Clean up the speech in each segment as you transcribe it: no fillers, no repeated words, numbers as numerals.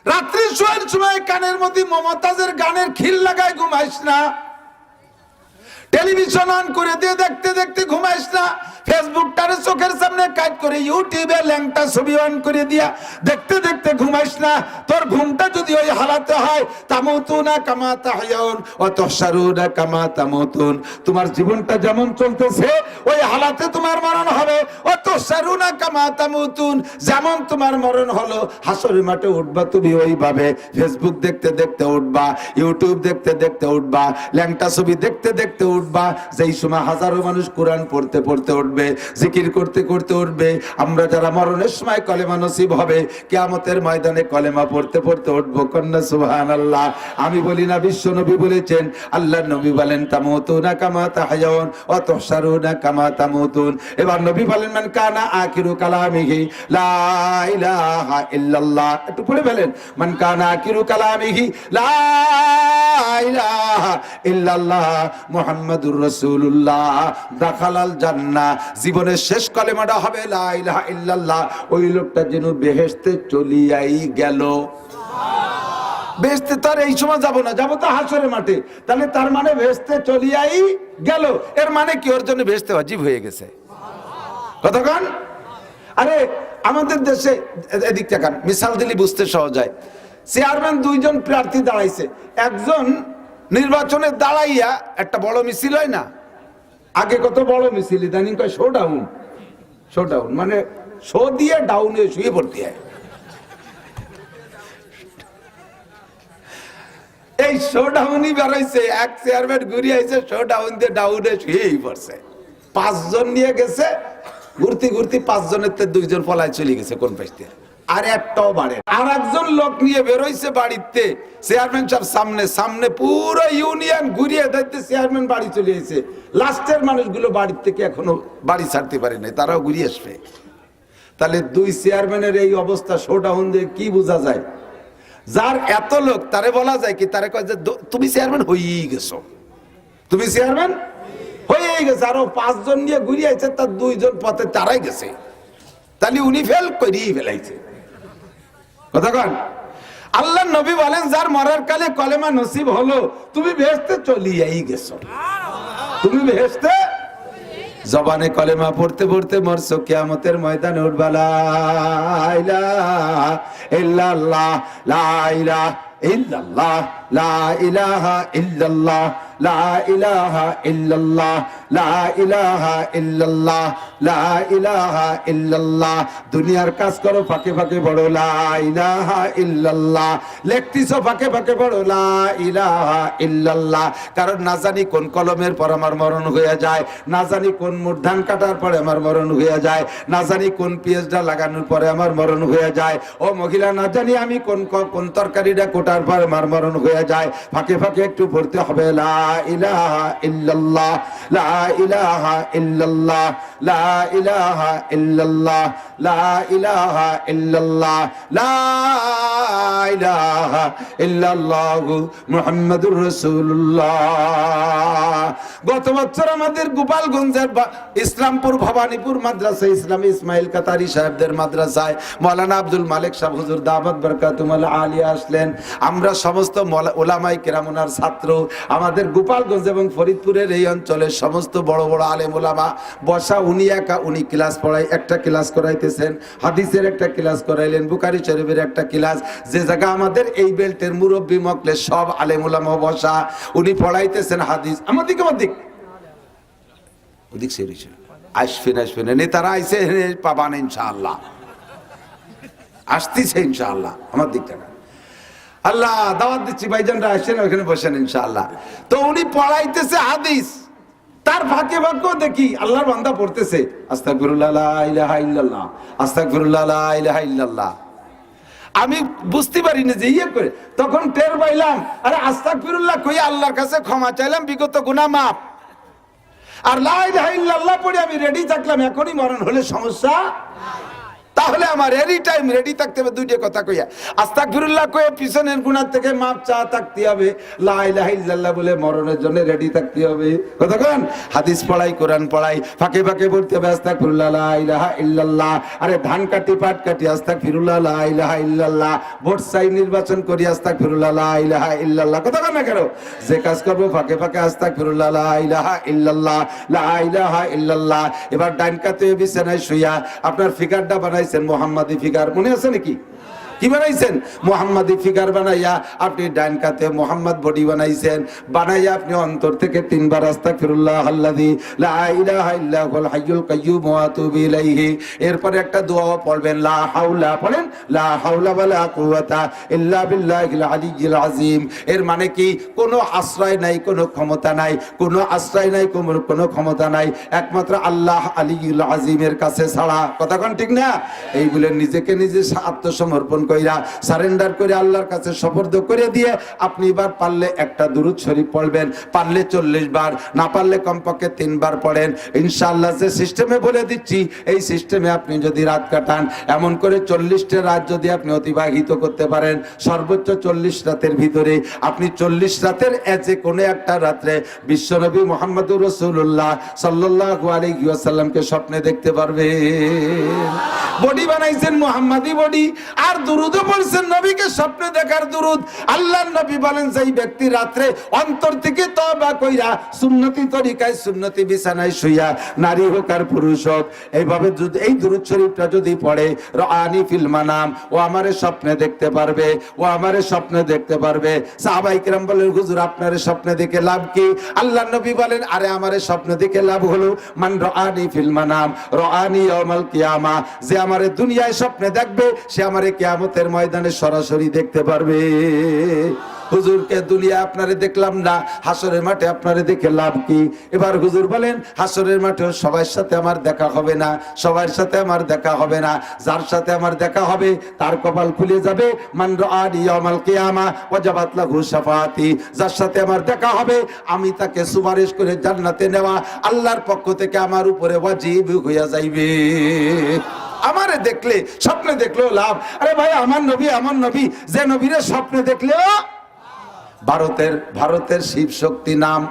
রাত্রি শোয়ার সময় কানের মধ্যে মমতাজের গানের খিল লাগায় ঘুমাইস না, টেলিভিশন অন করে দিয়ে দেখতে দেখতে ঘুমাইস না, ফেসবুকটারে চোখের সামনে কাট করে ইউটিউবে ল্যাংটা ছবি অন করে দিয়া দেখতে দেখতে ঘুমাইস না। তোর ঘুমটা যদি ওই হালাতে হয়, তামুতুনা কামা তাহয়াউন ওয়া তুহশারুনা কামা তামুতুন, তোমার জীবনটা যেমন চলতেছে ওই হালাতে তোমার মরণ হবে। ওয়া তুহশারুনা কামা তামুতুন, যেমন তোমার মরণ হলো হাসরের মাঠে উঠবা তুমি ওইভাবে। ফেসবুক দেখতে দেখতে উঠবা, ইউটিউব দেখতে দেখতে উঠবা, ল্যাংটা ছবি দেখতে দেখতে উঠবা। যেই সময় হাজারো মানুষ কোরআন পড়তে পড়তে উঠবে, জিকির করতে করতে উঠবে, আমরা যারা মরণের সময় কলেমা নসিব হবে, কিয়ামতের ময়দানে কলেমা পড়তে পড়তে উঠবো। কন্যা সুবহানাল্লাহ। আমি বলি না, বিশ্ব নবী বলেছেন, আল্লাহর নবী বলেন তামুতুনা কামা তাহয়াউন ওয়া তুহশারুনা কামা তামুতুন। এবার নবী বলেন, মান কানা আখিরু কালামিহি লা ইলাহা ইল্লাল্লাহ। একটু পড়ে ফেলেন, মান কানা আখিরু কালামিহি লা ইলাহা ইল্লাল্লাহ মুহাম্মাদুর রাসূলুল্লাহ দাখালাল জান্নাহ। জীবনের শেষ কলেমাটা হবে লা ইলাহা ইল্লাল্লাহ। ওই লোকটা যেন বেহেশতে চলিয়াই গেল। বেহেশতে তার এই সময় যাব না, যাব তো হাসরের মাঠে। তাহলে তার মানে বেহেশতে চলিয়াই গেল। এর মানে কি ওর জন্য বেহেশতে ওয়াজিব হয়ে গেছে। কতক্ষণ? আরে আমাদের দেশে এদিক থেকে মিসাল দিলি বুঝতে সহজ হয়। চেয়ারম্যান দুইজন প্রার্থী দাঁড়াইছে, একজন নির্বাচনে দাঁড়াইয়া একটা বড় মিছিল হয় না, আগে কত বড় মিছিল, ইদানিং কয় শো ডাউন। শো ডাউন মানে শো দিয়ে ডাউনে শুয়ে পড়তে হয়। এই শো ডাউনই বেরোইছে, এক চেয়ারম্যান ঘুরিয়ে আইছে, শো ডাউন দিয়ে ডাউনে শুয়েই পড়ছে। 5 জন নিয়ে গেছে, ঘুরতে ঘুরতে 5 জনের তে 2 জন পলায় চলে গেছে কোন পাশ দিয়ে, আর একটাও বাড়ে। আর একজন লোক নিয়ে বেরোইছে বাড়িতে, চেয়ারম্যান সব সামনে সামনে, পুরো ইউনিয়ন ঘুরিয়ে দেখতে চেয়ারম্যান বাড়ি চলে এসেছে। লাস্টের মানুষগুলো বাড়ির থেকে এখনো বাড়ি ছাড়তে পারে নাই, তারাও ঘুরিয়ে আসবে। তাহলে 2 চেয়ারম্যানের এই অবস্থা, শো ডাউন দিয়ে কি বোঝা যায়? যার এত লোক তারে বলা যায় কি, তারে কয় যে তুমি চেয়ারম্যান হয়েই গেছো, তুমি চেয়ারম্যান হয়েই গেছে। আরো 5 জন নিয়ে ঘুরিয়ে আইছে, তার 2 জন পথে তারাই গেছে। তাহলে উনি ফেল করিয়ে ফেলাইছে। কতক্ষণ? আল্লাহ নবী বলেন, যার মরার কালে কলেমা নসিব হলো, তুমি বেহেশতে চলিয়াই গেছো। তুমি বেহেশতে জবানে কলেমা পড়তে পড়তে মরছো, কিয়ামতের ময়দানে উঠবা লা ইলাহা ইল্লাল্লাহ, লা ইলাহা ইল্লাল্লাহ, লা ইলাহা ইল্লাল্লাহ, লা ইলাহা ইল্লাল্লাহ, লা ইলাহা ইল্লাল্লাহ, লা ইলাহা ইল্লাল্লাহ। দুনিয়ার কাজ করো ফাঁকে ফাঁকে বড় লা ইলাহা ইল্লাল্লাহ, লেখতিছো ফাঁকে ফাঁকে বড় লা ইলাহা ইল্লাল্লাহ। কারণ না জানি কোন কলমের পর আমার মরণ হয়ে যায়, না জানি কোন মূর্ধান কাটার পরে আমার মরণ হয়ে যায়, না জানি কোন পেঁয়াজটা লাগানোর পরে আমার মরণ হয়ে যায়। ও মহিলা, না জানি আমি কোন তরকারিটা কোটার পরে আমার মরণ হয়ে যায়। ফাঁকে ফাঁকে একটু পড়তে হবে লা ইলাহা ইল্লাল্লাহ, লা ইলাহা ইল্লাল্লাহ, লা ইলাহা ইল্লাল্লাহ, লা ইলাহা ইল্লাল্লাহ, লা ইলাহা ইল্লাল্লাহ মুহাম্মাদুর রাসূলুল্লাহ। গত বছর আমাদের গোপালগঞ্জের ইসলামপুর ভবানীপুর মাদ্রাসা ইসলামী ইসমাইল কাতারি সাহেবদের মাদ্রাসায় মাওলানা আব্দুল মালিক সাহেব হুজুর দাওয়াত বরকাতুল আলিয়া আসলেন। আমরা সমস্ত ওলামায়ে কেরাম ওনার ছাত্র, আমাদের গোপালগঞ্জ এবং ফরিদপুরের এই অঞ্চলের সমস্ত বড় বড় আলেম ওলামা বসা। উনি ক্লাস পড়াই, একটা ক্লাস করাইতেছেন, হাদিসের একটা ক্লাস করাইলেন, বুখারী শরীফের একটা ক্লাস। যে জায়গা আমাদের এই বেল্টের মুরব্বী মকলে সব আলেম ওলামা বসা, উনি পড়াইতেছেন হাদিস। আমাদের ওদিক সে আসবেন নেতারা আইসে পাবান ইনশাআল্লাহ, আসতেছে ইনশাআল্লাহ। আমার দিকটা আল্লাহ দাওয়াত দিচ্ছি, ভাইজানরা আসেন ওখানে বসেন ইনশাআল্লাহ। তো উনি পড়াইতেছে হাদিস, তার ফাঁকে ফাঁকেও দেখি আল্লাহর বান্দা পড়তেছে আস্তাগফিরুল্লাহ লা ইলাহা ইল্লাল্লাহ, আস্তাগফিরুল্লাহ লা ইলাহা ইল্লাল্লাহ। আমি বুঝতে পারিনি যে ইয়ে করে, তখন টের পাইলাম আরে আস্তাগফিরুল্লাহ কই আল্লাহর কাছে ক্ষমা চাইলাম, বিগত গুনাহ মাফ। আর লা ইলাহা ইল্লাল্লাহ পড়ে আমি রেডি থাকলাম, এখনই মরণ হলে সমস্যা। তাহলে আমার এনি টাইম রেডি থাকতে হবে দুইটা কথা কইয়া, আস্তাগফিরুল্লাহ কয়ে পিছনের গুনাহ থেকে মাপ চা থাকতে হবে, লা ইলাহা ইল্লাল্লাহ বলে মরণের জন্য রেডি থাকতে হবে। কথা কোন? হাদিস পড়াই, কোরআন পড়াই, ফাঁকে ফাঁকে বলতে হবে আস্তাগফিরুল্লাহ লা ইলাহা ইল্লাল্লাহ। আরে ধান কাটি পাট কাটি আস্তাগফিরুল্লাহ লা ইলাহা ইল্লাল্লাহ। ভোট চাই নির্বাচন করি আস্তাগফিরুল্লাহ লা ইলাহা ইল্লাল্লাহ। কথা কোন না কেন? যে কাজ করবো ফাঁকে ফাঁকে আস্তাগফিরুল্লাহ লা ইলাহা ইল্লাল্লাহ, লা ইলাহা ইল্লাল্লাহ। এবার ডাইন কাতে বিছানায় শুইয়া আপনার ফিগারটা বানাইছেন মুহাম্মাদি ফিগার, মনে আছে নাকি? কি বানাইছেন? মুহাম্মাদি ফিগার বানাইয়া আপনি ডাইন কাতে মুহাম্মদ বডি বানাইছেন, বানাইয়া আপনি অন্তর থেকে 3 বার আস্তাগফিরুল্লাহ আল্লাযী লা ইলাহা ইল্লা হুয়াল হাইয়ুল কাইয়্যুম ওয়া আতুবু ইলাইহি। এরপরে একটা দোয়া পড়বেন, লা হাওলা, পড়েন লা হাওলা ওয়ালা কুওয়াতা ইল্লা বিল্লাহিল আলিয়্যিল আযীম। এর মানে কি? কোনো আশ্রয় নাই, কোনো ক্ষমতা নাই, কোনো আশ্রয় নাই, কোনো ক্ষমতা নাই, একমাত্র আল্লাহ আলিয়্যুল আযীমের কাছে ছাড়া। কথা কোন ঠিক না? এই বলে নিজেকে নিজে আত্মসমর্পণ কইরা সারেন্ডার করে আল্লাহর কাছে সুপর্দ করে দিয়ে আপনি এবার পারলে একটা দুরূদ শরীফ পড়বেন, পারলে 40 বার, না পারলে কমপক্ষে 3 বার পড়েন। ইনশাআল্লাহ যে সিস্টেমে বলে দিচ্ছি এই সিস্টেমে আপনি যদি রাত কাটান, এমন করে 40টা রাত যদি আপনি অতিবাহিত করতে পারেন, সর্বোচ্চ 40 রাতের ভিতরে আপনি 40 রাতের যে কোনো একটা রাত্রে বিশ্বনবী মুহাম্মদুর রাসূলুল্লাহ সাল্লাল্লাহু আলাইহি ওয়াসাল্লামকে স্বপ্নে দেখতে পারবেন। বডি বানাইছেন মুহাম্মাদি বডি, আর দুরুদও পড়ছেন নবীকে স্বপ্নে দেখার দুরুদ। আল্লাহর নবী বলেন সেই ব্যক্তি রাত্রে অন্তর থেকে তওবা কইরা সুন্নতি তরিকায় সুন্নতি বিছানায় শুইয়া, নারী হোক আর পুরুষ হোক, এইভাবে যদি এই দুরুদ শরীফটা যদি পড়ে, রাআনি ফিল মানাম, ও আমারে স্বপ্নে দেখতে পারবে, ও আমারে স্বপ্নে দেখতে পারবে। সাহাবায়ে কেরাম বলেন হুজুর আপনারে স্বপ্নে দেখে লাভ কি? আল্লাহর নবী বলেন আরে আমারে স্বপ্নে দেখে লাভ হলো মান রাআনি ফিল মানাম রাআনি ইয়াউমাল কিয়ামা, যে আমারে দুনিয়ায় স্বপ্নে দেখবে সে আমারে কিয়ামতের ময়দানে সরাসরি দেখতে পারবে। হুজুরকে দুনিয়া আপনারে দেখলাম না, হাসরের মাঠে আপনারে দেখে লাভ কি? এবার হুজুর বলেন হাসরের মাঠে সবার সাথে আমার দেখা হবে না, সবার সাথে আমার দেখা হবে না, যার সাথে আমার দেখা হবে তার কপাল খুলে যাবে। মান রাআনি ইয়াউমাল কিয়ামা ওয়াজাবাত লাহু শাফাআতি, যার সাথে আমার দেখা হবে আমি তাকে সুপারিশ করে জান্নাতে নেওয়া আল্লাহর পক্ষ থেকে আমার উপরে ওয়াজিব হইয়া যাইবে। আমারে দেখলে স্বপ্নে দেখলেও লাভ। আরে ভাই আমার নবী, যে নবীরে স্বপ্নে দেখলেও। ভারতের শিব শক্তি নাম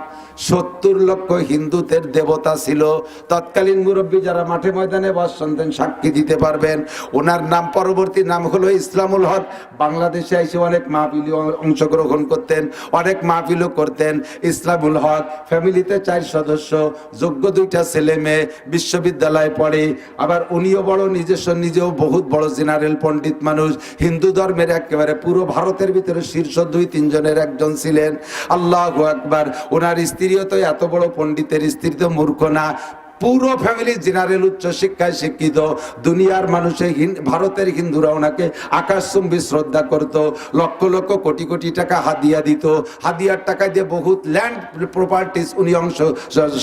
70 লক্ষ হিন্দুদের দেবতা ছিল। তৎকালীন মুরব্বী যারা মাঠে ময়দানে বাস শুনতেন সাক্ষী দিতে পারবেন। ওনার নাম পরবর্তী নাম হলো ইসলামুল হক। বাংলাদেশে এসে অনেক মাহফিলে অংশগ্রহণ করতেন, অনেক মাহফিলও করতেন। ইসলামুল হক ফ্যামিলিতে 4 সদস্য, যোগ্য 2টা ছেলে মেয়ে, বিশ্ববিদ্যালয়ে পড়ে। আবার উনিও বড় নিজেও বহুত বড় জেনারেল পণ্ডিত মানুষ। হিন্দু ধর্মের একেবারে পুরো ভারতের ভিতরে শীর্ষ 2-3 জনের একজন ছিলেন। আল্লাহু আকবার। ওনার স্ত্রীও তো এত বড় পণ্ডিতের স্ত্রী তো মূর্খ না। পুরো ফ্যামিলি জেনারেল উচ্চ শিক্ষায় শিক্ষিত। দুনিয়ার মানুষে ভারতের হিন্দুরা ওনাকে আকাশচুম্বী শ্রদ্ধা করত, লক্ষ লক্ষ কোটি কোটি টাকা হাদিয়া দিত। হাদিয়ার টাকা দিয়ে বহুত ল্যান্ড প্রপার্টিস উনি অংশ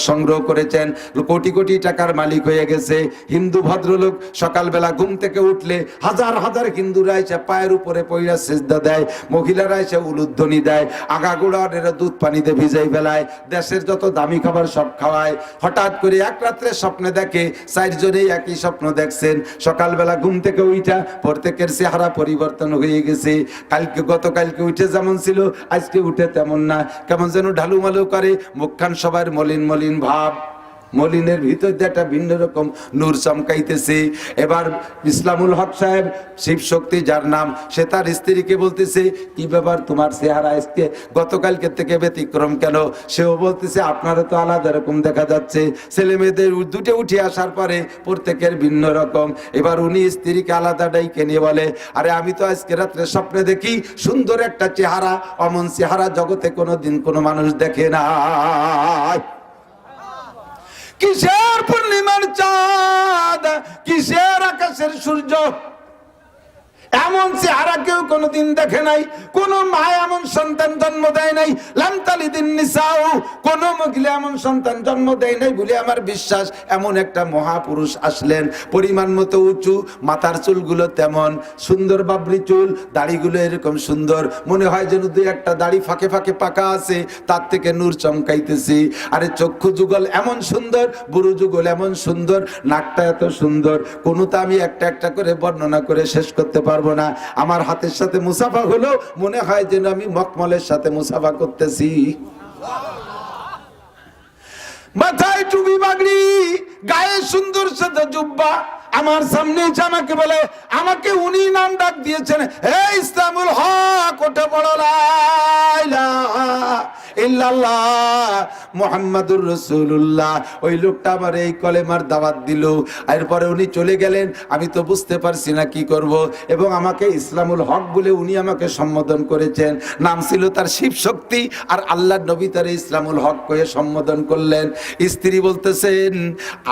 সংগ্রহ করেছেন, কোটি কোটি টাকার মালিক হয়ে গেছে। হিন্দু ভদ্রলোক সকালবেলা ঘুম থেকে উঠলে হাজার হাজার হিন্দুরা এসে পায়ের উপরে পইরা সেজদা দেয়, মহিলারা এসে উলুধ্বনি দেয়, আগাগোড়া দুধ পানিতে ভিজাই ফেলায়, দেশের যত দামি খাবার সব খাওয়ায়। হঠাৎ করে এক রাত্রে স্বপ্নে দেখে 4 জনেই একই স্বপ্ন দেখছেন। সকালবেলা ঘুম থেকে উঠা প্রত্যেকের চেহারা পরিবর্তন হয়ে গেছে। গতকালকে উঠে যেমন ছিল আজকে উঠে তেমন না, কেমন যেন ঢালুমালু করে, মুখখান সবার মলিন মলিন ভাব, মলিনের ভিতর দিয়ে একটা ভিন্ন রকম নূর চমকাইতেছে। এবার ইসলামুল হক সাহেব শিব শক্তি যার নাম, সে তার স্ত্রীকে বলতেছে কি ব্যাপার তোমার চেহারা আজকে গতকালকে থেকে ব্যতিক্রম কেন? সেও বলতেছে আপনারও তো আলাদা রকম দেখা যাচ্ছে। ছেলে মেয়েদের দুটো উঠে আসার পরে প্রত্যেকের ভিন্ন রকম। এবার উনি স্ত্রীকে আলাদা ডাইকে নিয়ে বলে আরে আমি তো আজকে রাত্রে স্বপ্নে দেখি সুন্দর একটা চেহারা, অমন চেহারা জগতে কোনোদিন কোনো মানুষ দেখে না। কিসের পূর্ণিমার চাঁদ, কিসের আকাশের সূর্য, এমন চেহারা কেউ কোনোদিন দেখে নাই, কোন মা এমন সন্তান জন্ম দেয় নাই, লাম তালিদিন নিসাউ, কোন মহিলা এমন সন্তান জন্ম দেয় নাই বলে আমার বিশ্বাস। এমন একটা মহাপুরুষ আসলেন, পরিমাণ মতো উঁচু, মাথার চুলগুলো তেমন সুন্দর, বাবরি চুল, দাড়িগুলো এরকম সুন্দর, মনে হয় যেন দুই একটা দাড়ি ফাঁকে ফাঁকে পাকা আছে, তার থেকে নূর চমকাইতেছি। আরে চক্ষু যুগল এমন সুন্দর, বুড়ো যুগল এমন সুন্দর, নাকটা এত সুন্দর, কোনটা আমি একটা একটা করে বর্ণনা করে শেষ করতে পারবো না। আমার হাতের সাথে মুসাফা হলো, মনে হয় যেন আমি মখমলের সাথে মুসাফা করতেছি। মাথায় টুপি পাগড়ি, গায়ে সুন্দর সাদা জুব্বা, আমার সামনে এসে আমাকে বলে, আমাকে উনি নাম ডাক দিয়েছেন, হে ইসলামুল হক, ওঠে বড় লা ইলাহা ইল্লাল্লাহ মুহাম্মাদুর রাসূলুল্লাহ। ওই লোকটা আমার এই কলেমার দাওয়াত দিল, এরপরে উনি চলে গেলেন। আমি তো বুঝতে পারছি না কি করব, এবং আমাকে ইসলামুল হক বলে উনি আমাকে সম্বোধন করেছেন। নাম ছিল তার শিব শক্তি, আর আল্লাহর নবী তার ইসলামুল হক কয়ে সম্বোধন করলেন। স্ত্রী বলতেছেন,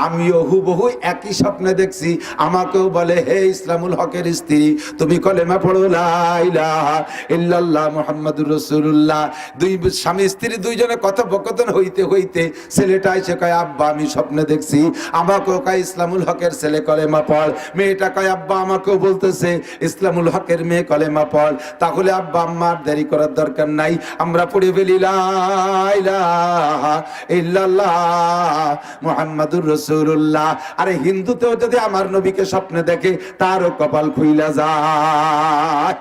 আমিও হুবহু একই স্বপ্নে দেখছি, আমাকেও বলে, হে ইসলামুল হকের স্ত্রী, তুমি কলেমা পড়ো লা ইলাহা ইল্লাল্লাহ মুহাম্মাদুর রাসূলুল্লাহ। দুই স্বামী স্ত্রী দুইজনে কথোপকথন হইতে হইতে ছেলেটা এসে কয়, আব্বা আমি স্বপ্নে দেখছি, আমাকেও কয় ইসলামুল হকের ছেলে কলেমা পড়। মেয়েটা কয়, আব্বা আমাকেও বলতেছে ইসলামুল হকের মেয়ে কলেমা পড়। তাহলে আব্বা আম্মার দেরি করার দরকার নাই, আমরা পড়ে ফেলি লা ইলাহা ইল্লাল্লাহ মুহাম্মাদুর রাসূলুল্লাহ। আরে হিন্দুতেও যদি আমার নবীকে স্বপ্নে দেখে, তারও কপাল খুইলা যায়।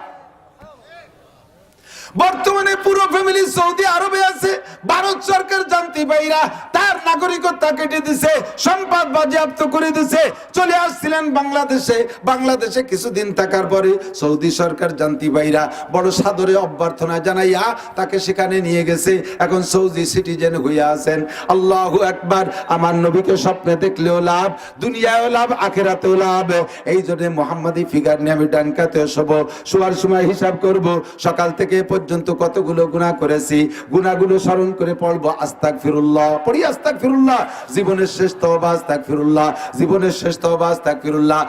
বর্তমানে পুরো ফ্যামিলি সৌদি আরবে আছে, ভারত সরকার জানতে পাইরা তার নাগরিকত্ব কেটে দিছে, সম্পদ বাজেয়াপ্ত করে দিছে। চলে আসছিলেন বাংলাদেশে, বাংলাদেশে কিছুদিন থাকার পরে সৌদি সরকার জানতে পাইরা বড় সাদরে অভ্যর্থনা জানাইয়া তাকে সেখানে নিয়ে গেছে। এখন সৌদি সিটিজেন হইয়া আছেন। আল্লাহু আকবার। আমার নবীকে স্বপ্নে দেখলেও লাভ, দুনিয়ায়ও লাভ, আখিরাতেও লাভ। এই জন্য মোহাম্মদী ফিগার নিয়ে আমি ডানকাতে শোবো, শোয়ার সময় হিসাব করব সকাল থেকে পর্যন্ত কতগুলো গুনাহ করেছি, গুনাহগুলো স্মরণ করে পড়বো আস্তাগফিরুল্লাহ, পড়ি আস্তাগফিরুল্লাহ, জীবনের শেষ তওবা আস্তাগফিরুল্লাহ, জীবনের শেষ তওবা আস্তাগফিরুল্লাহ।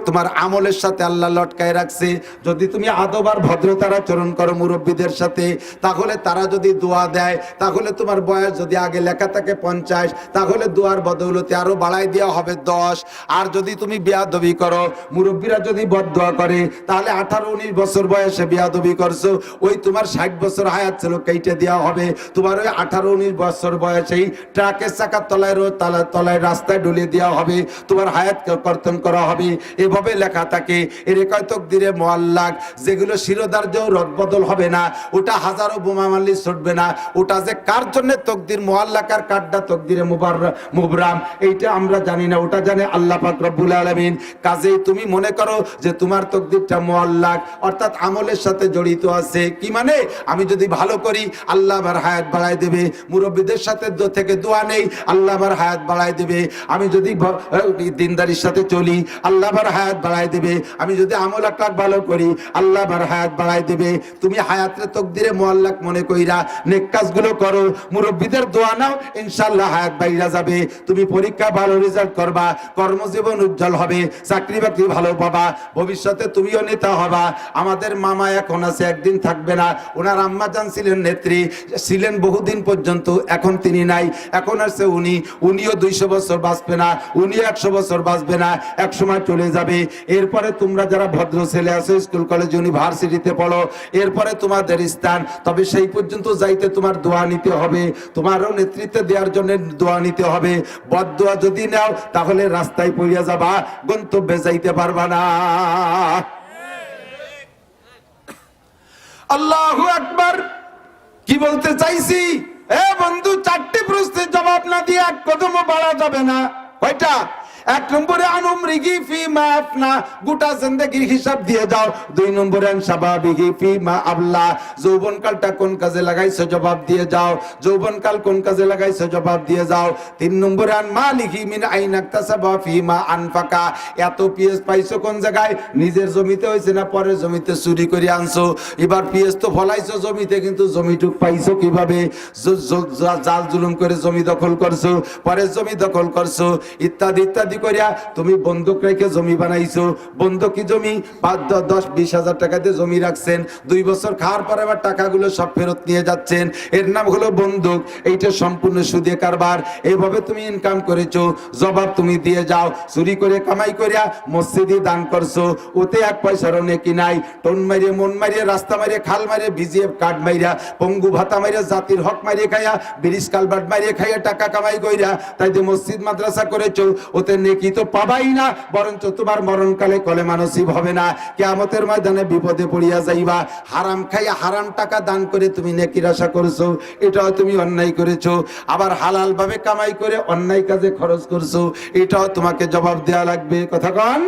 তোমার আমলের সাথে আল্লাহ লটকায় রাখছে। যদি তুমি আদব আর ভদ্রতার আচরণ করো মুরব্বীদের সাথে, তাহলে তারা যদি দোয়া দেয়, তাহলে তোমার বয়স যদি আগে লেখা থাকে 50, তাহলে দোয়ার বদৌলতে আরো বাড়াই দেওয়া হবে 10। আর যদি তুমি বেয়াদবি করো, মুরব্বীরা যদি বদদোয়া করে, তাহলে 18-19 বছর বয়সে বেয়াদবি করছো, ওই তোমার 60 বছর হায়াত ছিল কেটে দেওয়া হবে। তোমার ওই 18-19 বছর বয়সেই ট্রাকের চাকার তলায় তলায় রাস্তায় ডুলিয়ে দেওয়া হবে, তোমার হায়াতকে কর্তন করা হবে। এভাবে লেখা থাকে। এর কয় তকদিরে মুআল্লাক, যেগুলো শিরোধার্য রদবদল হবে না, ওটা হাজারো বোমা মারলে ছুটবে না। ওটা যে কার জন্য তকদির মুআল্লাক আর কারটা তকদিরে মুবরাম, এইটা আমরা জানি না, ওটা জানে আল্লাহ পাক রব্বুল আলামিন। কাজেই তুমি মনে করো যে তোমার তকদিরটা মুআল্লাক, অর্থাৎ আমলের সাথে জড়িত আছে। কি মানে, আমি যদি ভালো করি আল্লাহ আমার হায়াত বাড়ায় দেবে, মুরব্বীদের সাথে থেকে দোয়া নেই আল্লাহ আমার হায়াত বাড়ায় দেবে। আমি যদি দিনদারির সাথে চলি আল্লাহ আমার হায়াত বাড়ায় দেবে। আমি যদি আমল আখলাক ভালো করি আল্লাহ আমার হায়াত বাড়ায় দেবে। তুমি হায়াতের তকদিরে মুআল্লাক মনে কইরা নেক কাজগুলো করো, মুরব্বীদের দোয়া নাও, ইনশাআল্লাহ হায়াত বাইরা যাবে। তুমি পরীক্ষা ভালো রেজাল্ট করবা, কর্মজীবন উজ্জ্বল হবে, চাকরি বাকরি ভালো পাবা, ভবিষ্যতে তুমিও নেতা হবা। আমাদের মামা এখন আছে, একদিন থাকবে না। ওনার আম্মা জান ছিলেন নেত্রী, ছিলেন বহুদিন পর্যন্ত, এখন তিনি নাই। এখন আছে উনিও 200 বছর বাঁচবে না, উনিও 100 বছর বাঁচবে না, এক সময় চলে যাবে। এরপরে তোমরা যারা ভদ্র ছেলে আছো, স্কুল কলেজ ইউনিভার্সিটিতে পড়ো, এরপরে তোমাদের স্থান। তবে সেই পর্যন্ত যাইতে তোমার দোয়া নিতে হবে, তোমারও নেতৃত্ব দেওয়ার জন্য দোয়া নিতে হবে। বদদোয়া যদি নাও তাহলে রাস্তায় পড়িয়া যাবা, গন্তব্যে যাইতে পারবা না। আল্লাহু আকবার। কি বলতে চাইছি, এ বন্ধু, 4টি প্রশ্নের জবাব না দিয়ে এক কদমও বাড়া যাবে না। কয়টা? 1 নম্বরে আনুমরিগি ফিমা আফনা, গোটা জিন্দেগির হিসাব দিয়ে যাও। 2 নম্বরে আনসাবাবিহি ফিমা আবলা, যৌবনকালটা কোন কাজে লাগাইছো জবাব দিয়ে যাও, যৌবনকাল কোন কাজে লাগাইছো জবাব দিয়ে যাও। 3 নম্বরে আন মালিহি মিন আইনা ইকতাসাবা ফিমা আনফাকা, এত পিএস পাইছো কোন জায়গায়, নিজের জমিতে হইছে না পরের জমিতে চুরি করে আনছো। এবার পিএস তো ফলাইছো জমিতে, কিন্তু জমিটুক পাইছো কিভাবে, জাল জুলুম করে জমি দখল করছো, পরের জমি দখল করছো, ইত্যাদি ইত্যাদি করিয়া তুমি বন্ধক রেখে জমি বানাইছো, বন্ধকি জমি 5-10-20 হাজার টাকা দিয়ে জমি রাখছেন, 2 বছর খাওয়ার পর আবার টাকাগুলো সব ফেরত নিয়ে যাচ্ছেন, এর নাম হলো বন্ধক। এইটা সম্পূর্ণ সুদে কারবার। এইভাবে তুমি ইনকাম করেছো, জবাব তুমি দিয়ে যাও। চুরি করে কামাই করিয়া মসজিদে দান করছো, ওতে 1 পয়সারও নেকি নাই। টোন মারিয়ে, মন মারিয়ে, রাস্তা মারিয়ে, খাল মারিয়ে, ভিজিয়ে কাঠ মারিয়া, পঙ্গু ভাতা মারিয়া, জাতির হক মারিয়ে খাইয়া, ব্রিজ কালভার্ট মারিয়ে খাইয়া টাকা কামাই কইরা তাই যে মসজিদ মাদ্রাসা করেছো, ওতে নেকি তো পাবাই না, বরঞ্চ তোমার মরণকালে কলেমা নসিব হবে না। কিয়ামতের ময়দানে বিপদে পড়িয়া যাইবা। হারাম খাইয়া হারাম টাকা দান করে তুমি নেকির আশা করছো, এটাও তুমি অন্যায় করেছো। আবার হালাল ভাবে কামাই করে অন্যায় কাজে খরচ করছো, এটাও তোমাকে জবাব দেয়া লাগবে। কথা কন।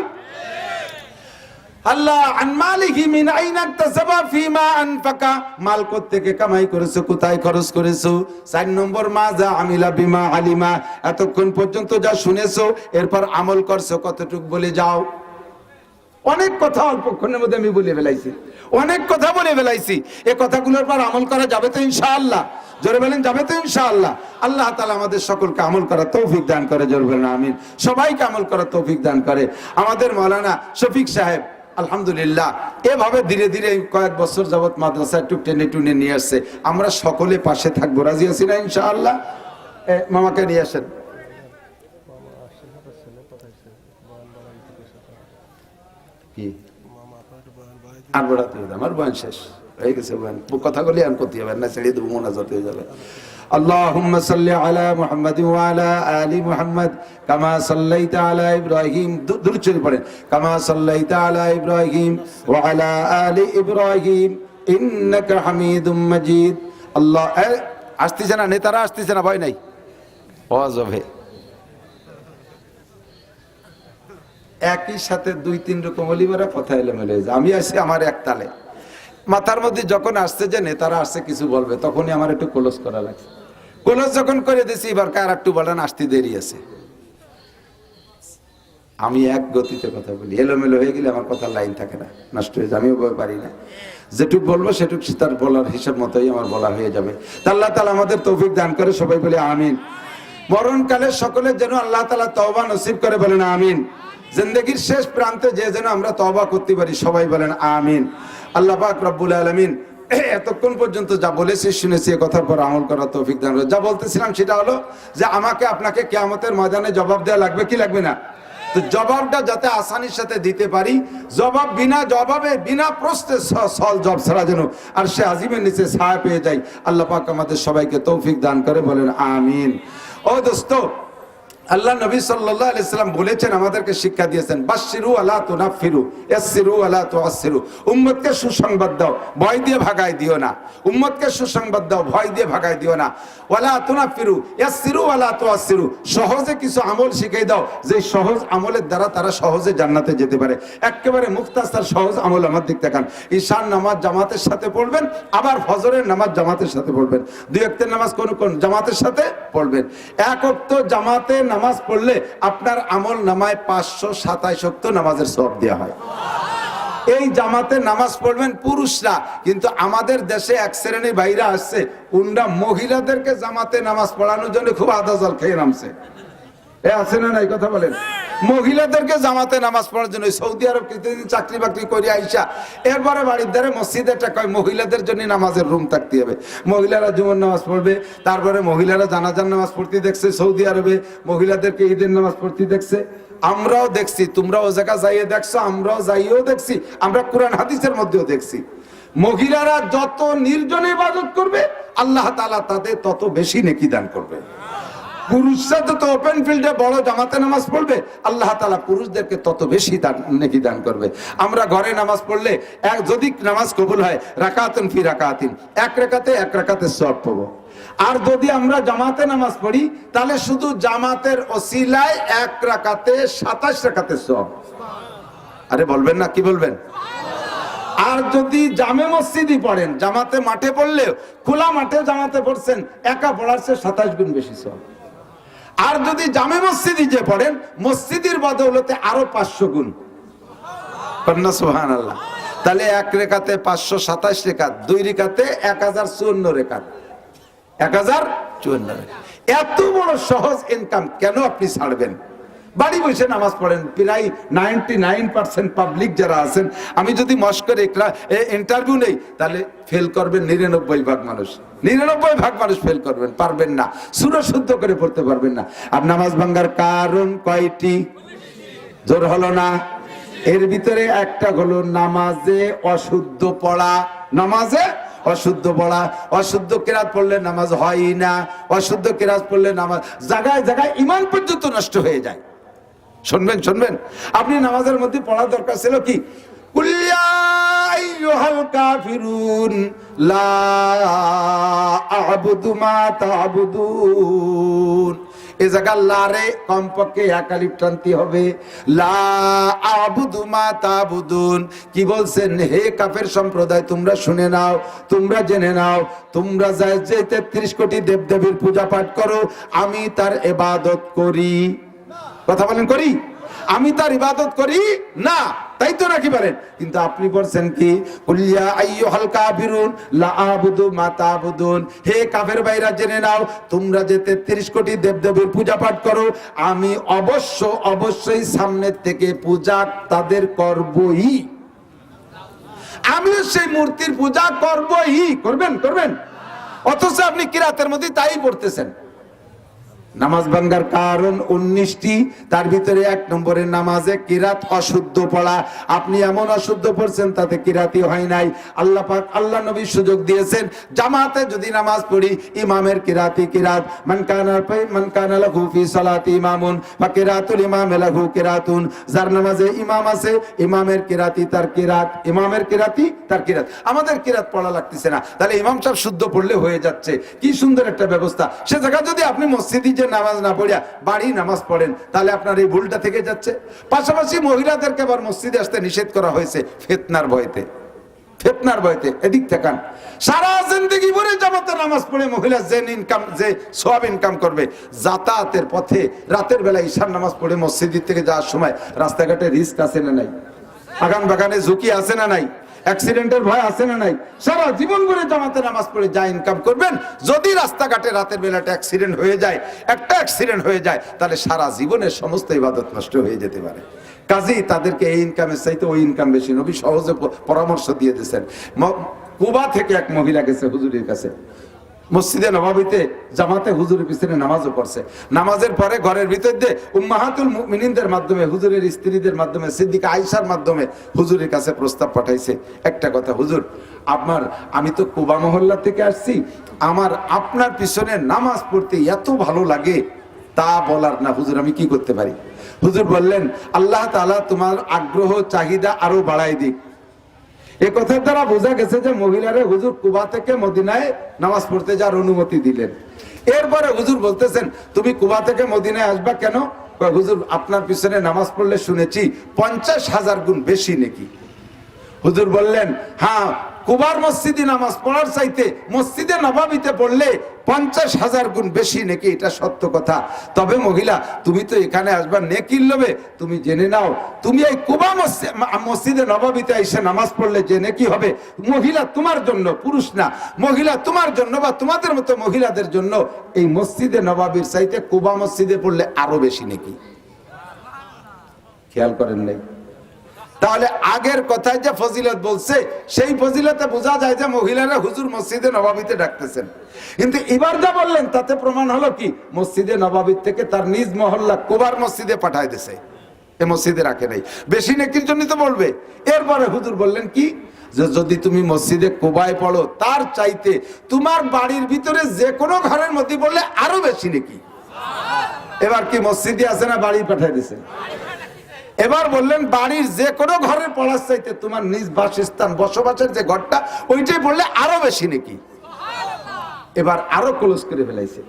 আল্লাহ আন মালিহি মিন আইনা ইকতাসাবা ফিমা আনফাকা, মাল কোত্থেকে কামাই করেছো, কোথায় খরচ করেছো। 4 নম্বর মাজা আমিলা বিমা আলিমা, এতক্ষণ পর্যন্ত যা শুনেছো এরপর আমল করছো কতটুক বলে যাও। অনেক কথা অল্পক্ষণের মধ্যে আমি বলে ফেলাইছি, অনেক কথা বলে ফেলাইছি। এই কথাগুলোর পর আমল করা যাবে তো ইনশাআল্লাহ? জোরে বলেন যাবে তো ইনশাআল্লাহ? আল্লাহ তাআলা আমাদের সকলকে আমল করার তৌফিক দান করে। জোরে বলেন আমিন। সবাইকে আমল করার তৌফিক দান করে। আমাদের মাওলানা শফিক সাহেব আলহামদুলিল্লাহ এভাবে ধীরে ধীরে কয়েক বছর যাবত মাদ্রাসা একটু টেনে টুনে নিয়ে আসছে। আমরা সকলে পাশে থাকবো, রাজি আছি না ইনশাআল্লাহ? মামাকে নিয়ে আসেন। কি আমার বয়ান শেষ হয়ে গেছে, বয়ান কথা বলি আর করতে হবে না, ছেড়ে দেবো, মোনাজাত হয়ে যাবে। اللهم صل على محمد وعلى آل محمد كما صليت على إبراهيم درود شريف পড়েন كما صليت على إبراهيم وعلى آل إبراهيم إنك حميد مجيد الله আসতেছে না, নেতারা আসতেছে না, ভয় নাই, আওয়াজ হবে। একই সাথে 2-3 রকম অলিমারা কথা এলোমেলো হয়ে যায়। আমি আসি আমার এক তালে, মাথার মধ্যে যখন আসছে যে নেতারা আসছে কিছু বলবে, তখনই আমার একটু ক্লোজ করা লাগছে। ক্লোজ যখন করে দিয়েছি, এবার কার একটু বলেন আসতে দেরি আছে। আমি এক গতিতে কথা বলি, এলোমেলো হয়ে গেলে আমার কথার লাইন থাকে না, নষ্ট হয়ে যায়, আমিও পারি না। যেটুক বলবো সেটুক তার বলার হিসাব মতোই আমার বলা হয়ে যাবে। আল্লাহ তাআলা আমাদের তৌফিক দান করে, সবাই বলে আমিন। মরণকালে সকলের যেন আল্লাহ তাআলা তওবা নসিব করে, বলেন আমিন। জিন্দেগির শেষ প্রান্তে যে যেন আমরা তওবা করতে পারি, সবাই বলেন আমিন। আল্লাহ পাক রব্বুল আলামিন এতক্ষণ পর্যন্ত যা বলেছি শুনেছি, এ কথার পর আমল করার তৌফিক দান করে। যা বলতেছিলাম সেটা হলো যে আমাকে আপনাকে কিয়ামতের ময়দানে জবাব দেওয়া লাগবে কি লাগবে না? তো জবাবটা যাতে আসানির সাথে দিতে পারি, জবাব বিনা জবাবে বিনা প্রশ্নে সল জব ছাড়া যেন আর সে আজিমের নিচে ছায়া পেয়ে যাই। আল্লাহ পাক আমাদের সবাইকে তৌফিক দান করে, বলেন আমিন। ও দোস্ত, আল্লাহ নবী সাল্লাল্লাহু আলাইহি সাল্লাম বলেছেন, আমাদেরকে শিক্ষা দিয়েছেন, বাশশিরু ওয়ালা তুনাফিরু ইয়াসসিরু ওয়ালা তুআসসিরু। উম্মতকে সুসংবাদ দাও, ভয় দিয়ে ভাগায় দিও না। উম্মতকে সুসংবাদ দাও, ভয় দিয়ে ভাগায় দিও না। ওয়ালা তুনাফিরু ইয়াসসিরু ওয়ালা তুআসসিরু, সহজে কিছু আমল শিখিয়ে দাও, যে সহজ আমলের দ্বারা তারা সহজে জান্নাতে যেতে পারে। একেবারে মুখতাসার সহজ আমল আমার দিক দেখান। ঈশার নামাজ জামাতের সাথে পড়বেন, আবার ফজরের নামাজ জামাতের সাথে পড়বেন। 2 ওয়াক্তের নামাজ কোন জামাতের সাথে পড়বেন। 1 ওয়াক্ত জামাতে নামাজ পড়লে আপনার আমল নামায় 527 ওয়াক্ত নামাজের সওয়াব দেওয়া হয়। এই জামাতে নামাজ পড়বেন পুরুষরা, কিন্তু আমাদের দেশে এক শ্রেণীর ভাইরা আসছে, উনরা মহিলাদেরকে জামাতে নামাজ পড়ানোর জন্য খুব আদা জল খেয়ে নামছে। আছে না নাই কথা বলেন? মহিলাদেরকে জামাতে নামাজ পড়ার জন্য সৌদি আরব কিছুদিন চাকরি বাকরি করে আইসা এরপরে বাড়ির ধারে মসজিদে একটা কয় মহিলাদের জন্য নামাজের রুম থাকতে হবে, মহিলারা জুমার নামাজ পড়বে। তারপরে মহিলারা জানাজার নামাজ পড়তে দেখছে সৌদি আরবে, মহিলাদেরকে ঈদের নামাজ পড়তে দেখছে। আমরাও দেখছি, তোমরাও জায়গা যাইয়ে দেখছো, আমরাও যাইয়েও দেখছি, আমরা কোরআন হাদিসের মধ্যেও দেখছি। মহিলারা যত নির্জনে ইবাদত করবে, আল্লাহ তাআলা তাদের তত বেশি নেকি দান করবে। পুরুষরা যত ওপেন ফিল্ডে বড় জামাতে নামাজ পড়বে, আল্লাহ তাআলা পুরুষদেরকে তত বেশি নেকি দান করবে। আমরা ঘরে নামাজ পড়লে যদি নামাজ কবুল হয়, রাকাতুন ফি রাকাতিন, 1 রাকাতে সওয়াব পাবো। আর যদি আমরা জামাতে নামাজ পড়ি, তাহলে শুধু জামাতের ওসিলায় 1 রাকাতে 27 রাকাতের সওয়াব। আরে বলবেন না, কি বলবেন? আর যদি জামে মসজিদই পড়েন, জামাতে মাঠে পড়লে, খোলা মাঠে জামাতে পড়ছেন, একা পড়ার চেয়ে 27 গুণ বেশি সওয়াব। আর যদি জামে মসজিদে যে পড়েন, মসজিদের বদৌলতে আরো 500 গুণ। সুবহানাল্লাহ। তাহলে 1 রাকাতে 527 রাকাত, 2 রাকাতে 1054 রাকাত, 1054 রাকাত। এত বড় সহজ ইনকাম কেন আপনি ছাড়বেন? বাড়ি বসে নামাজ পড়েন। প্রায় 99% পাবলিক যারা আছেন, আমি যদি মস্করে ইন্টারভিউ নেই তাহলে ফেল করবেন 99 ভাগ মানুষ। 99 ভাগ মানুষ ফেল করবেন, পারবেন না, সূরা শুদ্ধ করে পড়তে পারবেন না। আর নামাজ ভাঙ্গার কারণ কয়টি? জোর হলো না? এর ভিতরে একটা হলো নামাজে অশুদ্ধ পড়া। নামাজে অশুদ্ধ পড়া, অশুদ্ধ কেরাত পড়লে নামাজ হয় না। অশুদ্ধ কেরাত পড়লে নামাজ জায়গায় জায়গায় ঈমান পর্যন্ত নষ্ট হয়ে যায়। শুনবেন শুনবেন, আপনি নামাজের মধ্যে পড়া দরকার ছিল কি? কুল ইয়া আইয়ুহাল কাফিরুন লা আ'বুদু মা তা'বুদুন। এই জায়গা লারে কমপক্ষে একালিফ টানতে হবে। লা আ'বুদু মা তা'বুদুন। কি বলছেন? হে কাফের সম্প্রদায়, তোমরা শুনে নাও, তোমরা জেনে নাও, তোমরা যে 33 কোটি দেবদেবীর পূজা পাঠ করো, আমি তার ইবাদত করি। কথা বলেন, করি? আমি তার ইবাদত করি না, তাই তো নাকি বলেন? কিন্তু আপনি বলছেন কি? কুল ইয়া আইয়ুহাল কাফিরুন লা আ'বুদু মা তা'বুদুন। হে কাফের ভাইরা, জেনে নাও, তোমরা যে 33 কোটি দেবদেবীর পূজা পাঠ করো, আমি অবশ্যই সামনের থেকে পূজা তাদের করবই। আমিও সেই মূর্তির পূজা করবই। করবেন। অথচ আপনি কিরাতের মধ্যে তাই পড়তেছেন। নামাজ ভাঙ্গার কারণ 19টি, তার ভিতরে 1 নম্বরের নামাজে কিরাত অশুদ্ধ পড়া। আপনি এমন অশুদ্ধ পড়ছেন তাতে কিরাতই হয় নাই। আল্লাহ পাক, আল্লাহ নবী সুযোগ দিয়েছেন, জামাতে যদি নামাজ পড়ি ইমামের কিরাতি কিরাত। মান কানা লাহু ফি সালাতি ইমামুন ফা কিরাতুল ইমামি লাহু কিরাতুন। যার নামাজে ইমাম আছে, ইমামের কিরাতি তার কিরাত, ইমামের কিরাতি তার কিরাত। আমাদের কিরাত পড়া লাগতেছে না, তাহলে ইমাম সাহেব শুদ্ধ পড়লে হয়ে যাচ্ছে। কি সুন্দর একটা ব্যবস্থা। সে জায়গা যদি আপনি মসজিদে নামাজ না পড়িয়া বাড়ি নামাজ পড়েন, তাহলে আপনার এই ভুলটা থেকে যাচ্ছে। পাশাপাশি মহিলাদেরকে আবার মসজিদে আসতে নিষেধ করা হয়েছে ফিতনার ভয়তে। এদিক থেকে সারা জিন্দেগি ভরে জামাতে নামাজ পড়ে মহিলা যে সওয়াব ইনকাম করবে, যাতায়াতের পথে রাতের বেলা ঈশার নামাজ পড়ে মসজিদ থেকে যাওয়ার সময় রাস্তাঘাটে রিস্ক আছে না নাই? আগান বাগানে ঝুঁকি আছে না নাই? অ্যাক্সিডেন্টের ভয় আছে না নাই? সারা জীবন ভরে জামাতে নামাজ পড়ে যা ইনকাম করবেন, যদি রাস্তাঘাটে রাতের বেলাটা অ্যাক্সিডেন্ট হয়ে যায়, একটা অ্যাক্সিডেন্ট হয়ে যায়, তাহলে সারা জীবনের সমস্ত ইবাদত নষ্ট হয়ে যেতে পারে। কাজেই তাদেরকে এই ইনকামের চাইতে ওই ইনকাম বেশি। নবী সহজে পরামর্শ দিয়ে দিয়েছেন। কুবা থেকে এক মহিলা গেছে হুজুরের কাছে, মসজিদে নববীতে জামাতে হুজুরের পিছনে নামাজও পড়ছে। নামাজের পরে ঘরের ভিতর দিয়ে উম্মাহাতুল মুমিনিনদের মাধ্যমে, হুজুরের স্ত্রীদের মাধ্যমে, সিদ্দিকা আয়েশার মাধ্যমে হুজুরের কাছে প্রস্তাব পাঠাইছে। একটা কথা, হুজুর আমি তো কুবা মহল্লা থেকে আসছি, আমার আপনার পিছনে নামাজ পড়তে এত ভালো লাগে, তা বলার না হুজুর, আমি কি করতে পারি? হুজুর বললেন, আল্লাহ তাআলা তোমার আগ্রহ চাহিদা আরো বাড়াই দিক। এ কথার দ্বারা বোঝা গেছে যে মহিলারা হুজুর কুবা থেকে মদিনায় নামাজ পড়তে যাওয়ার অনুমতি দিলেন। এরপরে হুজুর বলতেছেন, তুমি কুবা থেকে মদিনায় আসবা কেন? হুজুর আপনার পিছনে নামাজ পড়লে শুনেছি 50,000 গুণ বেশি নাকি। হুজুর বললেন, হ্যাঁ, কুবার মসজিদে নামাজ পড়ার চাইতে মসজিদে নববীতে পড়লে 50,000 গুণ বেশি নেকি, এটা সত্য কথা। তবে মহিলা, তুমি তো এখানে আসবা নেকির লোভে, তুমি জেনে নাও, তুমি এই কুবা মসজিদে নববীতে এসে নামাজ পড়লে যে নেকি হবে, মহিলা তোমার জন্য, পুরুষ না, মহিলা তোমার জন্য বা তোমাদের মতো মহিলাদের জন্য এই মসজিদে নববীর চাইতে কুবা মসজিদে পড়লে আরো বেশি নেকি। খেয়াল করেন নাই? তাহলে আগের কথায় যে ফজিলত বলছে, সেই ফজিলতে বোঝা যায় যে মহিলারা হুজুর মসজিদে নববীতে ডাকতেছেন। কিন্তু এবার যা বললেন তাতে প্রমাণ হলো কি, মসজিদে নববী থেকে তার নিজ মহল্লা কুবার মসজিদে পাঠায় দিয়েছে, এ মসজিদে রাখে নাই। বেশি নেকির জন্য তো বলবে। এরপরে হুজুর বললেন কি, যে যদি তুমি মসজিদে কুবায় পড়ো, তার চাইতে তোমার বাড়ির ভিতরে যে কোনো ঘরের মধ্যে পড়লে আরো বেশি নেকি। এবার কি মসজিদে আছে না বাড়ি পাঠায় দিয়েছে? এবার বললেন, বাড়ির যে কোনো ঘরে পড়ার চাইতে তোমার নিজ বাসস্থান, বসবাসের যে ঘরটা, ওইটাই পড়লে আরো বেশি নাকি। এবার আরো ক্লোজ করে ফেলাইছে,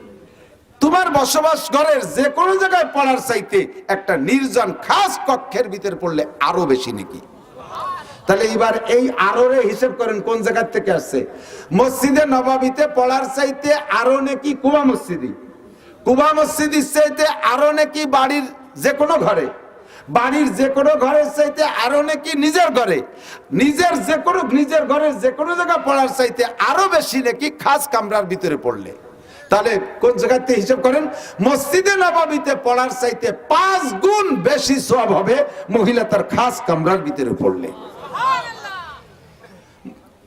তোমার বসবাস ঘরের যে কোনো জায়গায় পড়ার চাইতে একটা নির্জন খাস কক্ষের ভিতরে পড়লে আরো বেশি নাকি। তাহলে এবার এই আরোরে হিসেব করেন কোন জায়গা থেকে আসছে। মসজিদে নববীতে পড়ার চাইতে আরো নাকি কুবা মসজিদে, কুবা মসজিদের চাইতে আরো নাকি বাড়ির যে কোনো ঘরে, বাড়ির যে কোনো ঘরের চাইতে আরো নাকি নিজের ঘরে, নিজের ঘরের যে কোনো জায়গায় পড়ার চাইতে আরো বেশি নাকি খাস কামরার ভিতরে পড়লে। তাহলে কোন জায়গাতে হিসাব করেন, মসজিদে নববীতে পড়ার চাইতে 5 গুণ বেশি সওয়াব হবে মহিলা তার খাস কামরার ভিতরে পড়লে।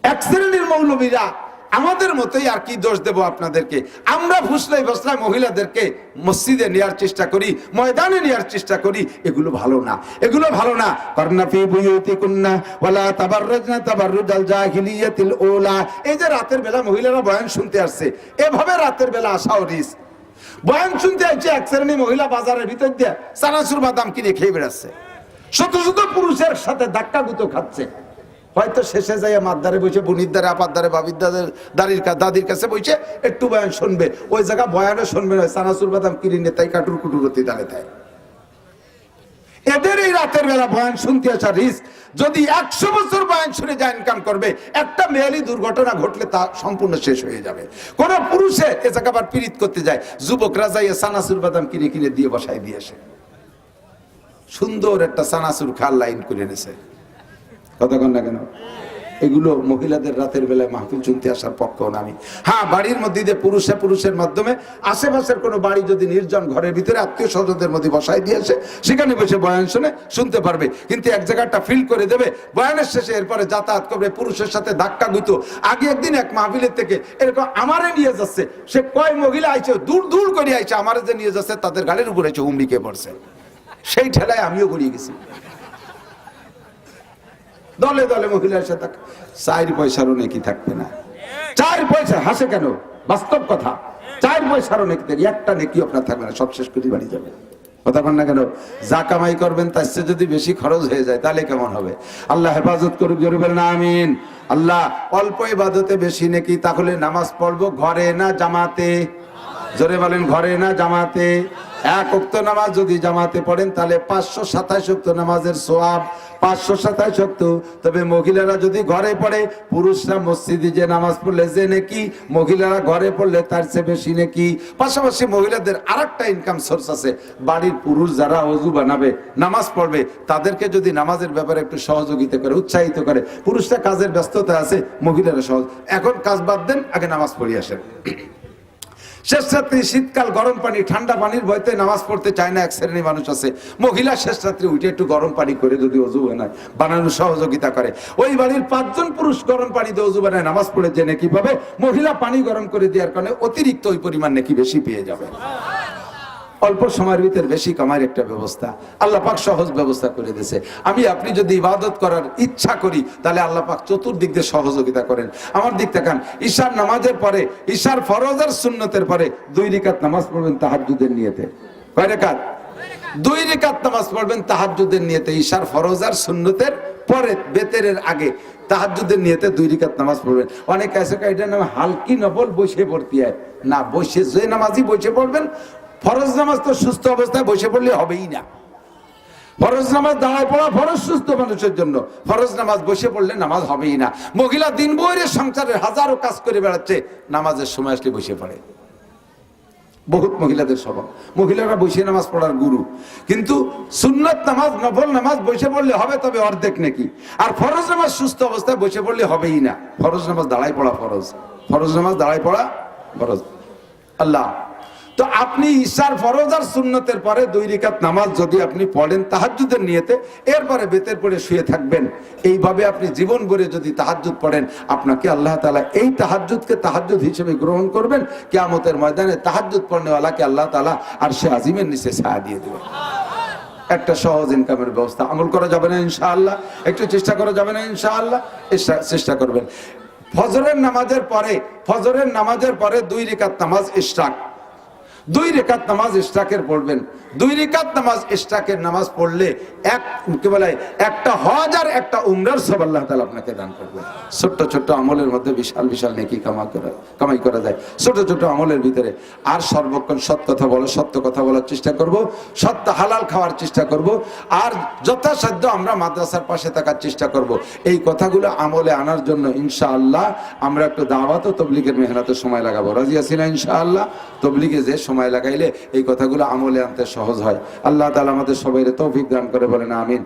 এক শ্রেণীর মৌলবীরা আমাদের মতোই, আর কি দোষ দেব আপনাদেরকে, আমরা ফুসলাই ফসলাই মহিলাদেরকে মসজিদে নেওয়ার চেষ্টা করি, ময়দানে নেওয়ার চেষ্টা করি, এগুলো ভালো না, এগুলো ভালো না। করনা ফি বুয়ুতিকুন্না ওয়ালা তাবাররাজনা তাবাররুজাল জাহিলিয়াতিল উলা। এই যে রাতের বেলা মহিলারা বয়ান শুনতে আসছে, এভাবে রাতের বেলা আসাও রিস্ক। বয়ান শুনতে আসছে এক শ্রেণী মহিলা বাজারের ভিতর দিয়ে চানাচুর বাদাম কিনে খেয়ে বেড়াচ্ছে, শত শত পুরুষের সাথে ধাক্কা গুতো খাচ্ছে। হয়তো শেষে যাইয়া মাদ্দারে বসে, বোনির দ্বারে, আপার দ্বারে, বাবির দাদির কাছে বসে একটু বয়ান শুনবে। ওই জায়গা বয়ানে শুনবে না, চানাচুর বাদাম কিনে তাই কাটুর কুটুরতি দাঁড়ে দেয়। এদের এই রাতের বেলা বয়ান শুনতে আসা রিস্ক। যদি 100 বছর বয়ান শুনে যা ইনকাম করবে, একটা মেয়েলি দুর্ঘটনা ঘটলে তা সম্পূর্ণ শেষ হয়ে যাবে। কোন পুরুষে এ জায়গা আবার পীড়িত করতে যায়, যুবকরা যাইয়া চানাচুর বাদাম কিনে কিনে দিয়ে বসায় দিয়ে আসে, সুন্দর একটা চানাচুর খাল লাইন করে এনেছে। কতক্ষণ না কেন এগুলো মহিলাদের রাতের বেলায় মাহফিল শুনতে আসার পক্ষ না আমি। হ্যাঁ, বাড়ির মধ্যে দিয়ে পুরুষের মাধ্যমে আশেপাশের কোনো বাড়ি যদি নির্জন ঘরের ভিতরে আত্মীয় স্বজনদের মধ্যে বসাই দিয়েছে, সেখানে বসে বয়ান শুনতে পারবে। কিন্তু এক জায়গাটা ফিল করে দেবে বয়ানের শেষে, এরপরে যাতায়াত করবে পুরুষের সাথে ধাক্কা গুতো। আগে একদিন এক মাহফিলের থেকে এরকম আমারে নিয়ে যাচ্ছে, সে কয় মহিলা আইছে, দূর দূর করে আইছে, আমারে যে নিয়ে যাচ্ছে তাদের গাড়ির উপরে এসে হুমড়িকে পড়ছে। সেই ঠেলায় আমিও গড়িয়ে গেছি। দলে দলে মহিলার সাথে 4 পয়সারও নেকি থাকবে না। 4 পয়সা হাসে কেন, বাস্তব কথা। 4 পয়সারও নেকি থাকবে, একটা নেকি আপনার থাকবে না, সব শেষ করে বাড়ি যাবে। কথা বল না কেন? যা কামাই করবেন তার চেয়ে যদি বেশি খরচ হয়ে যায় তাহলে কেমন হবে? আল্লাহ হেফাজত করুক, জোরে বলেন আমিন। আল্লাহ অল্প ইবাদতে বেশি নেকি। তাহলে নামাজ পড়বো ঘরে না জামাতে? জোরে বলেন, ঘরে না জামাতে? 1 ওয়াক্ত নামাজ যদি জামাতে পড়েন তাহলে 527 ওয়াক্ত নামাজের সওয়াব, 527 ওয়াক্ত। তবে মহিলারা যদি ঘরে পড়ে, পুরুষরা মসজিদে যে নামাজ পড়লে যে নেকি, মহিলারা ঘরে পড়লে তার চেয়ে বেশি নেকি। পাশাপাশি মহিলাদের আরেকটা ইনকাম সোর্স আছে, বাড়ির পুরুষ যারা ওযু বানাবে, নামাজ পড়বে, তাদেরকে যদি নামাজের ব্যাপারে একটু সহযোগিতা করে, উৎসাহিত করে। পুরুষরা কাজের ব্যস্ততা আছে, মহিলারা সহজ, এখন কাজ বাদ দেন, আগে নামাজ পড়ে আসেন। শেষ রাত্রি শীতকাল, গরম পানি ঠান্ডা পানির ভয়তে নামাজ পড়তে চায় না এক শ্রেণীর মানুষ আছে। মহিলা শেষ রাত্রি উঠে একটু গরম পানি করে যদি ওযু বানায়, বানানোর সহযোগিতা করে, ওই বাড়ির 5 জন পুরুষ গরম পানিতে ওযু বানায় নামাজ পড়ে যে নেকি পাবে, মহিলা পানি গরম করে দেওয়ার কারণে অতিরিক্ত ওই পরিমাণ নেকি বেশি পেয়ে যাবে। অল্প সময়ের ভিতরে বেশি কামার একটা ব্যবস্থা আল্লাহ পাক সহজ ব্যবস্থা করে দিয়েছে। আপনি যদি ইবাদত করার ইচ্ছা করি, তাহলে আল্লাহ পাক চতুর্দিক দিয়ে সহযোগিতা করেন। আমার দিক তাকান, ঈশার নামাজের পরে, ঈশার ফরজ আর সুন্নতের পরে 2 রাকাত নামাজ পড়বেন তাহাজ্জুদের নিয়তে। কয় রাকাত? 2 রাকাত নামাজ পড়বেন তাহাজ্জুদের নিয়তে। ঈশার ফরজ আর সুন্নতের পরে, বেতেরের আগে তাহাজ্জুদের নিয়তে 2 রাকাত নামাজ পড়বেন। অনেক আছে এটার নাম হালকি নফল, বসে পড়তে হয় না। বসে যে নামাজই বসে পড়বেন। ফরজ নামাজ তো সুস্থ অবস্থায় বসে পড়লে হবেই না। ফরজ নামাজ দাঁড়ায় পড়া ফরজ সুস্থ মানুষের জন্য, ফরজ নামাজ বসে পড়লে নামাজ হবেই না। মহিলা দিন বইরে সংসারের হাজারো কাজ করে বেড়াচ্ছে, নামাজের সময় আসলে বসে পড়ে। বহুত মহিলাদের স্বভাব, মহিলারা বসে নামাজ পড়ার গুরু। কিন্তু সুন্নত নামাজ, নফল নামাজ বসে পড়লে হবে, তবে অর্ধেক নাকি। আর ফরজ নামাজ সুস্থ অবস্থায় বসে পড়লে হবেই না। ফরজ নামাজ দাঁড়ায় পড়া ফরজ, ফরজ নামাজ দাঁড়ায় পড়া ফরজ। আল্লাহ তো আপনি ঈশার ফরজ আর সুন্নতের পরে 2 রাকাত নামাজ যদি আপনি পড়েন তাহাজ্জুদের নিয়তে, এরপরে বেতের পরে শুয়ে থাকবেন, এইভাবে আপনি জীবন ভরে যদি তাহাজ্জুদ পড়েন, আপনাকে আল্লাহ তাআলা এই তাহাজ্জুদকে তাহাজ্জুদ হিসেবে গ্রহণ করবেন। কিয়ামতের ময়দানে তাহাজ্জুদ পড়নেওয়ালাকে আল্লাহ তাআলা আরশে আজিমের নিচে ছায়া দিয়ে দেবেন। একটা সহজ ইনকামের ব্যবস্থা। আমল করা যাবে না ইনশাআল্লাহ? একটু চেষ্টা করা যাবে না ইনশাআল্লাহ? চেষ্টা করবেন। ফজরের নামাজের পরে 2 রাকাত নামাজ ইশরাক, 2 রাকাত নামাজ ইশরাকের পড়বেন। 2 রাকাত নামাজ ইশরাকের নামাজ পড়লে একটা হজ আর একটা উমরার সওয়াব আল্লাহ তাআলা আপনাকে দান করবেন। ছোট্ট ছোট্ট আমলের মধ্যে বিশাল বিশাল নেকি কামাই করা যায়, ছোট ছোট আমলের ভিতরে। আর সর্বক্ষণ সত্য কথা বলার চেষ্টা করব, সত্য হালাল খাওয়ার চেষ্টা করব, আর যথাসাধ্য আমরা মাদ্রাসার পাশে থাকার চেষ্টা করব। এই কথাগুলো আমলে আনার জন্য ইনশাআল্লাহ আমরা একটু দাওয়াত ও তাবলীগের মেহনতে সময় লাগাবো। রাজি আছি না ইনশাআল্লাহ? তাবলীগে যে সময় লাগাইলে এই কথাগুলো আমলে আনতে সহজ হয়। আল্লাহ তাআলা আমাদের সবাইকে তৌফিক দান করে, বলেন আমিন।